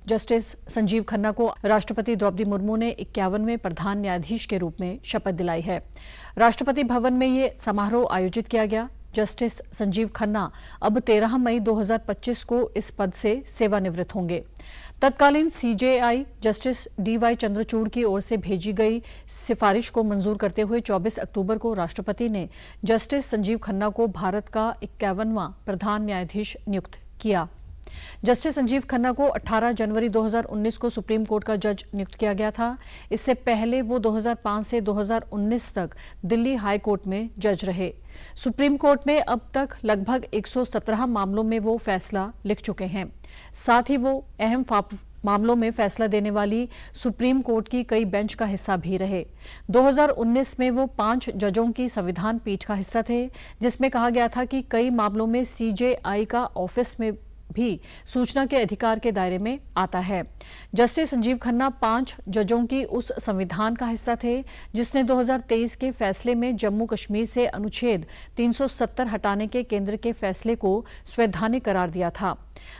Justice Sanjeev Khanna को राष्ट्रपति द्रौपदी मुर्मू ने 51वें प्रधान न्यायाधीश के रूप में शपथ दिलाई है। राष्ट्रपति भवन में ये समारोह आयोजित किया गया। जस्टिस संजीव खन्ना अब 13 मई 2025 को इस पद से सेवानिवृत्त होंगे। तत्कालीन सीजेआई जस्टिस डीवाई चंद्रचूड़ की ओर से भेजी गई सिफारिश को मंजूर करते हुए 24 अक्टूबर को राष्ट्रपति ने जस्टिस संजीव खन्ना को भारत का 51वां प्रधान न्यायाधीश नियुक्त किया। जस्टिस संजीव खन्ना को 18 जनवरी 2019 को सुप्रीम कोर्ट का जज नियुक्त किया गया था। इससे पहले वो 2005 से 2019 तक दिल्ली हाई कोर्ट में जज रहे। सुप्रीम कोर्ट में अब तक लगभग 117 मामलों में वो फैसला लिख चुके हैं। साथ ही वो अहम मामलों में फैसला देने वाली सुप्रीम कोर्ट की कई बेंच का हिस्सा भी रहे। 2019 में वो 5 जजों की संविधान पीठ का हिस्सा थे, जिसमें कहा गया था कि कई मामलों में सीजेआई का ऑफिस में भी सूचना के अधिकार के दायरे में आता है। जस्टिस संजीव खन्ना 5 जजों की उस संविधान का हिस्सा थे जिसने 2023 के फैसले में जम्मू कश्मीर से अनुच्छेद 370 हटाने के केंद्र के फैसले को संवैधानिक करार दिया था।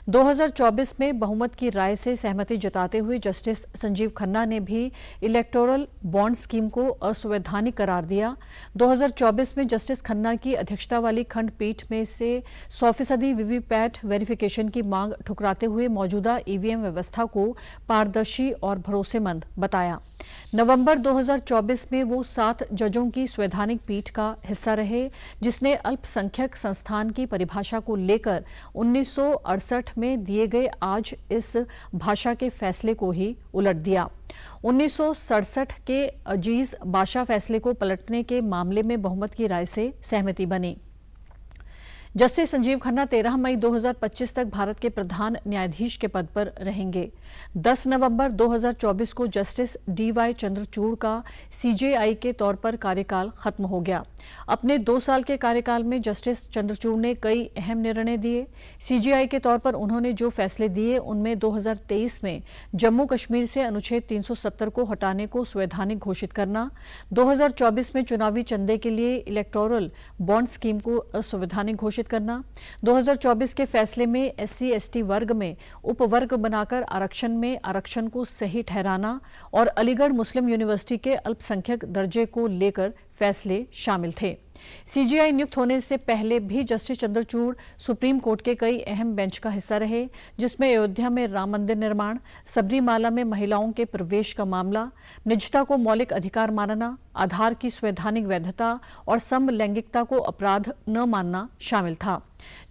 2024 में बहुमत की राय से सहमति जताते हुए जस्टिस संजीव खन्ना ने भी इलेक्टोरल बॉन्ड स्कीम को असंवैधानिक करार दिया। 2024 में जस्टिस खन्ना की अध्यक्षता वाली खंडपीठ में से 100% वीवीपैट वेरिफिकेशन की मांग ठुकराते हुए मौजूदा ईवीएम व्यवस्था को पारदर्शी और भरोसेमंद बताया। नवंबर 2024 में वो 7 जजों की संवैधानिक पीठ का हिस्सा रहे, जिसने अल्पसंख्यक संस्थान की परिभाषा को लेकर 1968 में दिए गए आज इस भाषा के फैसले को ही उलट दिया। 1967 के अजीज बाशा फैसले को पलटने के मामले में बहुमत की राय से सहमति बनी। जस्टिस संजीव खन्ना 13 मई 2025 तक भारत के प्रधान न्यायाधीश के पद पर रहेंगे। 10 नवंबर 2024 को जस्टिस डीवाई चंद्रचूड़ का सीजेआई के तौर पर कार्यकाल खत्म हो गया। अपने 2 साल के कार्यकाल में जस्टिस चंद्रचूड़ ने कई अहम निर्णय दिए। सीजेआई के तौर पर उन्होंने जो फैसले दिए उनमें 2023 में जम्मू कश्मीर से अनुच्छेद 370 को हटाने को संवैधानिक घोषित करना, 2024 में चुनावी चंदे के लिए इलेक्टोरल बॉन्ड स्कीम को असंवैधानिक घोषित करना, 2024 के फैसले में SC/ST वर्ग में उपवर्ग बनाकर आरक्षण में आरक्षण को सही ठहराना और अलीगढ़ मुस्लिम यूनिवर्सिटी के अल्पसंख्यक दर्जे को लेकर फैसले शामिल थे। सीजेआई नियुक्त होने से पहले भी जस्टिस चंद्रचूड़ सुप्रीम कोर्ट के कई अहम बेंच का हिस्सा रहे, जिसमें अयोध्या में राम मंदिर निर्माण, सबरीमाला में महिलाओं के प्रवेश का मामला, निजता को मौलिक अधिकार मानना, आधार की संवैधानिक वैधता और समलैंगिकता को अपराध न मानना शामिल था।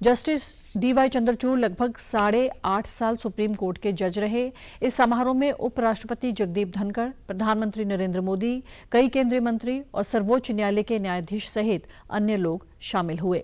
जस्टिस डीवाई चंद्रचूड़ लगभग 8.5 साल सुप्रीम कोर्ट के जज रहे। इस समारोह में उपराष्ट्रपति जगदीप धनखड़, प्रधानमंत्री नरेंद्र मोदी, कई केंद्रीय मंत्री और सर्वोच्च न्यायालय के न्यायाधीश सहित अन्य लोग शामिल हुए।